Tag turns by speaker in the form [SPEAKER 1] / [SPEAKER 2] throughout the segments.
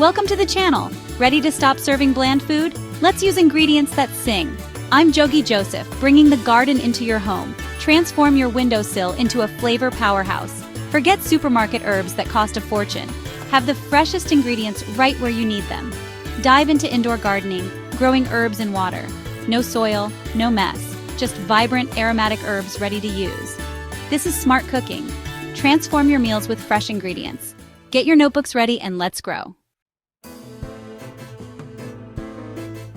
[SPEAKER 1] Welcome to the channel. Ready to stop serving bland food? Let's use ingredients that sing. I'm Jogi Joseph, bringing the garden into your home. Transform your windowsill into a flavor powerhouse. Forget supermarket herbs that cost a fortune. Have the freshest ingredients right where you need them. Dive into indoor gardening, growing herbs in water. No soil, no mess, just vibrant aromatic herbs ready to use. This is smart cooking. Transform your meals with fresh ingredients. Get your notebooks ready and let's grow.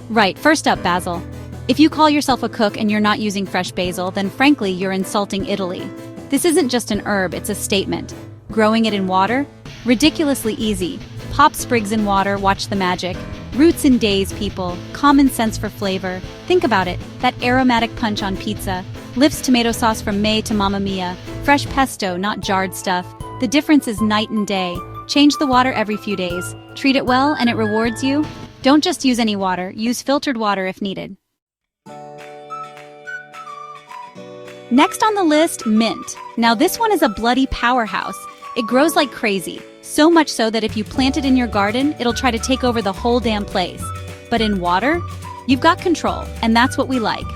[SPEAKER 1] Right, first up, basil. If you call yourself a cook and you're not using fresh basil, then frankly, you're insulting Italy. This isn't just an herb, it's a statement. Growing it in water? Ridiculously easy. Pop sprigs in water, watch the magic. Roots in days, people. Common sense for flavor. Think about it, that aromatic punch on pizza. Lifts tomato sauce from May to Mamma Mia. Fresh pesto, not jarred stuff. The difference is night and day. Change the water every few days. Treat it well and it rewards you. Don't just use any water, use filtered water if needed. Next on the list, mint. Now this one is a bloody powerhouse. It grows like crazy, so much so that if you plant it in your garden, it'll try to take over the whole damn place. But in water, you've got control, and that's what we like.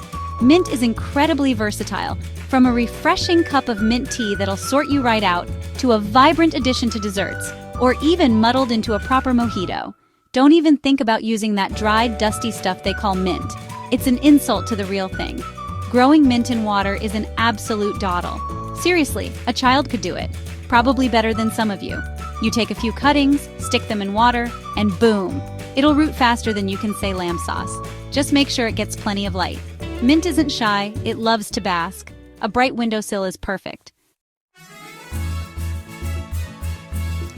[SPEAKER 1] Mint is incredibly versatile, from a refreshing cup of mint tea that'll sort you right out, to a vibrant addition to desserts, or even muddled into a proper mojito. Don't even think about using that dried, dusty stuff they call mint. It's an insult to the real thing. Growing mint in water is an absolute dawdle. Seriously, a child could do it. Probably better than some of you. You take a few cuttings, stick them in water, and boom! It'll root faster than you can say lamb sauce. Just make sure it gets plenty of light. Mint isn't shy, it loves to bask. A bright windowsill is perfect.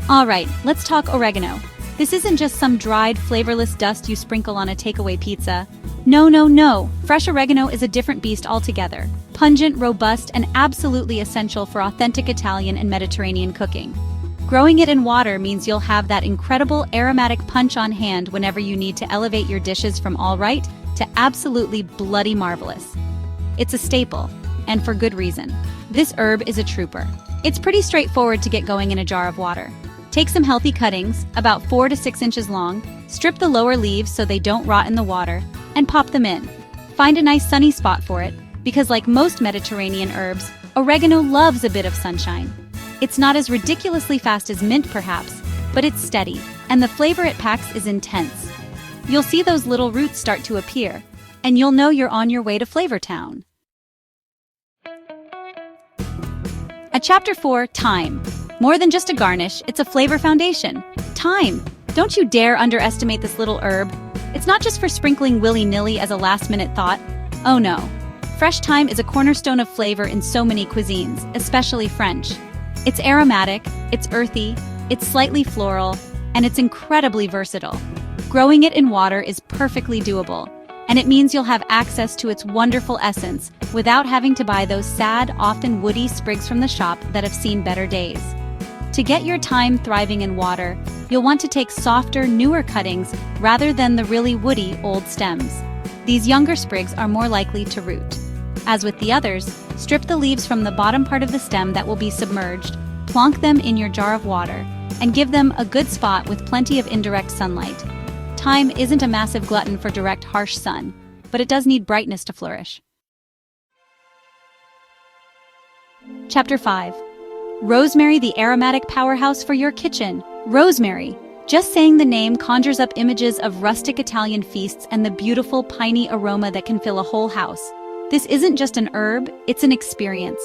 [SPEAKER 1] Alright, let's talk oregano. This isn't just some dried, flavorless dust you sprinkle on a takeaway pizza. No, no, no. Fresh oregano is a different beast altogether. Pungent, robust, and absolutely essential for authentic Italian and Mediterranean cooking. Growing it in water means you'll have that incredible aromatic punch on hand whenever you need to elevate your dishes from all right to absolutely bloody marvelous. It's a staple, and for good reason. This herb is a trooper. It's pretty straightforward to get going in a jar of water. Take some healthy cuttings, about 4 to 6 inches long, strip the lower leaves so they don't rot in the water, and pop them in. Find a nice sunny spot for it, because like most Mediterranean herbs, oregano loves a bit of sunshine. It's not as ridiculously fast as mint perhaps, but it's steady, and the flavor it packs is intense. You'll see those little roots start to appear, and you'll know you're on your way to Flavor Town. At Chapter 4, Thyme. More than just a garnish, it's a flavor foundation. Thyme! Don't you dare underestimate this little herb. It's not just for sprinkling willy-nilly as a last-minute thought. Oh no. Fresh thyme is a cornerstone of flavor in so many cuisines, especially French. It's aromatic, it's earthy, it's slightly floral, and it's incredibly versatile. Growing it in water is perfectly doable, and it means you'll have access to its wonderful essence without having to buy those sad, often woody sprigs from the shop that have seen better days. To get your thyme thriving in water, you'll want to take softer, newer cuttings rather than the really woody old stems. These younger sprigs are more likely to root. As with the others, strip the leaves from the bottom part of the stem that will be submerged, plonk them in your jar of water, and give them a good spot with plenty of indirect sunlight. Thyme isn't a massive glutton for direct, harsh sun, but it does need brightness to flourish. Chapter 5. Rosemary, the aromatic powerhouse for your kitchen. Rosemary. Just saying the name conjures up images of rustic Italian feasts and the beautiful piney aroma that can fill a whole house. This isn't just an herb, it's an experience.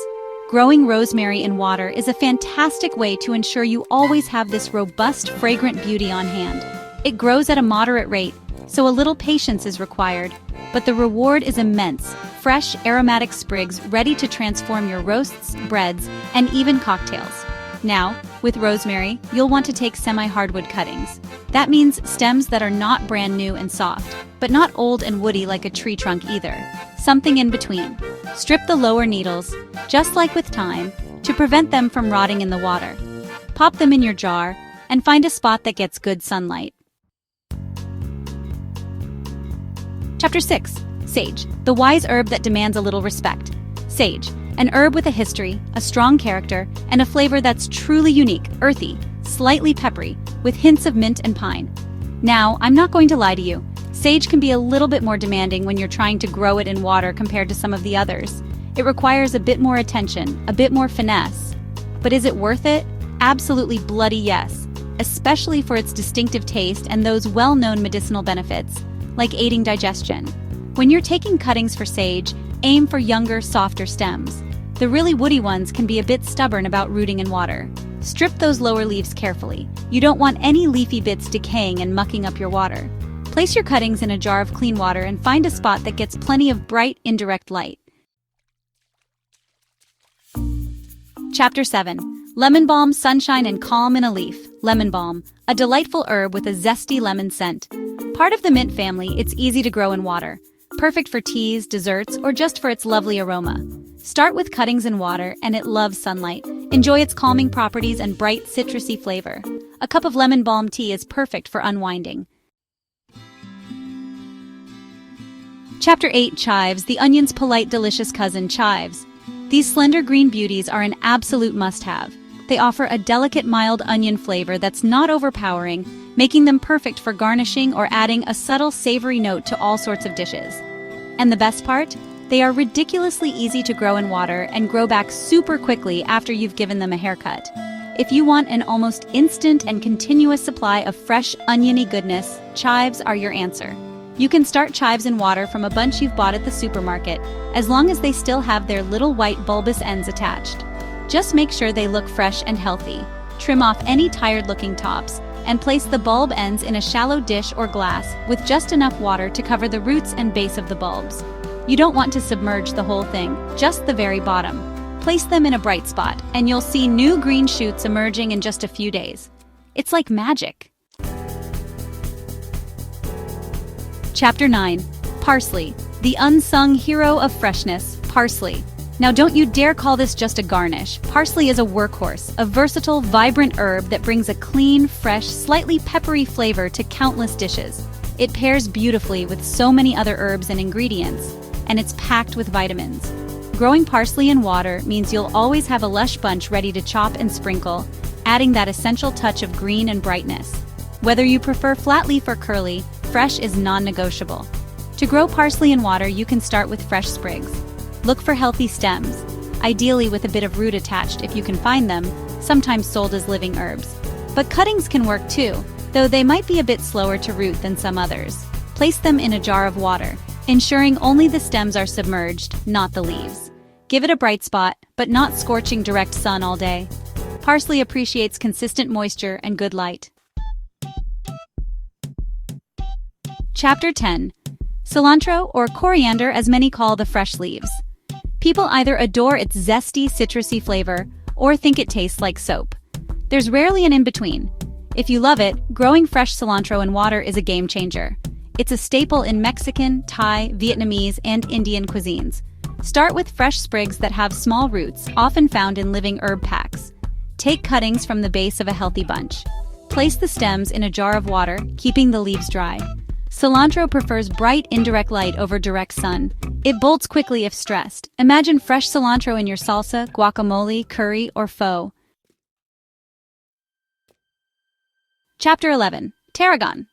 [SPEAKER 1] Growing rosemary in water is a fantastic way to ensure you always have this robust, fragrant beauty on hand. It grows at a moderate rate, so a little patience is required, but the reward is immense. Fresh, aromatic sprigs ready to transform your roasts, breads, and even cocktails. Now, with rosemary, you'll want to take semi-hardwood cuttings. That means stems that are not brand new and soft, but not old and woody like a tree trunk either. Something in between. Strip the lower needles, just like with thyme, to prevent them from rotting in the water. Pop them in your jar, and find a spot that gets good sunlight. Chapter 6. Sage, the wise herb that demands a little respect. Sage, an herb with a history, a strong character, and a flavor that's truly unique, earthy, slightly peppery, with hints of mint and pine. Now, I'm not going to lie to you. Sage can be a little bit more demanding when you're trying to grow it in water compared to some of the others. It requires a bit more attention, a bit more finesse. But is it worth it? Absolutely bloody yes, especially for its distinctive taste and those well-known medicinal benefits, like aiding digestion. When you're taking cuttings for sage, aim for younger, softer stems. The really woody ones can be a bit stubborn about rooting in water. Strip those lower leaves carefully. You don't want any leafy bits decaying and mucking up your water. Place your cuttings in a jar of clean water and find a spot that gets plenty of bright, indirect light. Chapter 7. Lemon Balm, Sunshine and Calm in a Leaf. Lemon Balm, a delightful herb with a zesty lemon scent. Part of the mint family, it's easy to grow in water. Perfect for teas, desserts, or just for its lovely aroma. Start with cuttings in water, and it loves sunlight. Enjoy its calming properties and bright, citrusy flavor. A cup of lemon balm tea is perfect for unwinding. Chapter 8. Chives, the onion's polite, delicious cousin, chives. These slender green beauties are an absolute must-have. They offer a delicate, mild onion flavor that's not overpowering, making them perfect for garnishing or adding a subtle, savory note to all sorts of dishes. And the best part? They are ridiculously easy to grow in water and grow back super quickly after you've given them a haircut. If you want an almost instant and continuous supply of fresh, oniony goodness, chives are your answer. You can start chives in water from a bunch you've bought at the supermarket, as long as they still have their little white bulbous ends attached. Just make sure they look fresh and healthy. Trim off any tired-looking tops, and place the bulb ends in a shallow dish or glass with just enough water to cover the roots and base of the bulbs. You don't want to submerge the whole thing, just the very bottom. Place them in a bright spot, and you'll see new green shoots emerging in just a few days. It's like magic. Chapter 9. Parsley, the unsung hero of freshness. Parsley. Now don't you dare call this just a garnish. Parsley is a workhorse, a versatile, vibrant herb that brings a clean, fresh, slightly peppery flavor to countless dishes. It pairs beautifully with so many other herbs and ingredients, and it's packed with vitamins. Growing parsley in water means you'll always have a lush bunch ready to chop and sprinkle, adding that essential touch of green and brightness. Whether you prefer flat leaf or curly, fresh is non-negotiable. To grow parsley in water, you can start with fresh sprigs. Look for healthy stems, ideally with a bit of root attached if you can find them, sometimes sold as living herbs. But cuttings can work too, though they might be a bit slower to root than some others. Place them in a jar of water, ensuring only the stems are submerged, not the leaves. Give it a bright spot, but not scorching direct sun all day. Parsley appreciates consistent moisture and good light. Chapter 10. Cilantro, or coriander as many call the fresh leaves. People either adore its zesty, citrusy flavor or think it tastes like soap. There's rarely an in-between. If you love it, growing fresh cilantro in water is a game changer. It's a staple in Mexican, Thai, Vietnamese, and Indian cuisines. Start with fresh sprigs that have small roots, often found in living herb packs. Take cuttings from the base of a healthy bunch. Place the stems in a jar of water, keeping the leaves dry. Cilantro prefers bright, indirect light over direct sun. It bolts quickly if stressed. Imagine fresh cilantro in your salsa, guacamole, curry, or pho. Chapter 11. Tarragon.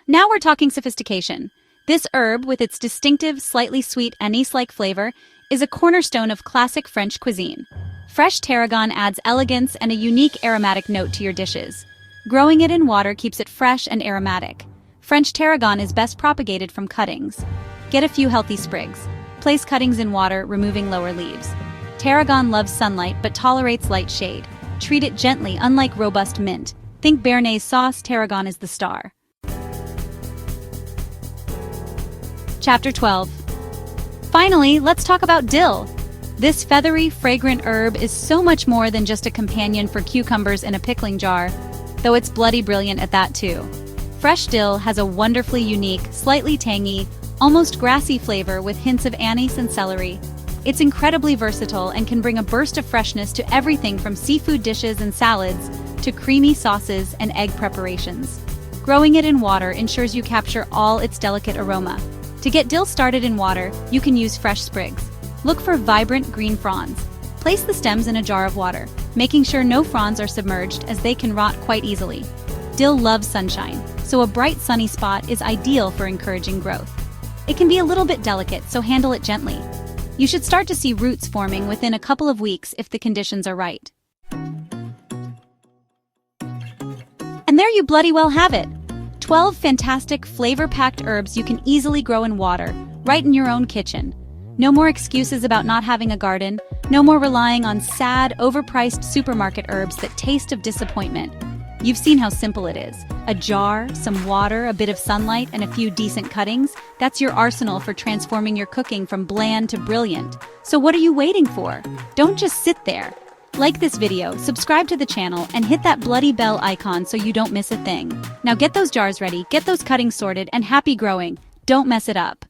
[SPEAKER 1] Now we're talking sophistication. This herb, with its distinctive, slightly sweet anise-like flavor, is a cornerstone of classic French cuisine. Fresh tarragon adds elegance and a unique aromatic note to your dishes. Growing it in water keeps it fresh and aromatic. French tarragon is best propagated from cuttings. Get a few healthy sprigs. Place cuttings in water, removing lower leaves. Tarragon loves sunlight but tolerates light shade. Treat it gently, unlike robust mint. Think béarnaise sauce, tarragon is the star. Chapter 12. Finally, let's talk about dill. This feathery, fragrant herb is so much more than just a companion for cucumbers in a pickling jar, though it's bloody brilliant at that too. Fresh dill has a wonderfully unique, slightly tangy, almost grassy flavor with hints of anise and celery. It's incredibly versatile and can bring a burst of freshness to everything from seafood dishes and salads to creamy sauces and egg preparations. Growing it in water ensures you capture all its delicate aroma. To get dill started in water, you can use fresh sprigs. Look for vibrant green fronds. Place the stems in a jar of water, making sure no fronds are submerged as they can rot quite easily. Dill loves sunshine, so a bright sunny spot is ideal for encouraging growth. It can be a little bit delicate, so handle it gently. You should start to see roots forming within a couple of weeks if the conditions are right. And there you bloody well have it! 12 fantastic, flavor-packed herbs you can easily grow in water, right in your own kitchen. No more excuses about not having a garden, no more relying on sad, overpriced supermarket herbs that taste of disappointment. You've seen how simple it is. A jar, some water, a bit of sunlight, and a few decent cuttings, that's your arsenal for transforming your cooking from bland to brilliant. So what are you waiting for? Don't just sit there. Like this video, subscribe to the channel, and hit that bloody bell icon so you don't miss a thing. Now get those jars ready, get those cuttings sorted, and happy growing. Don't mess it up.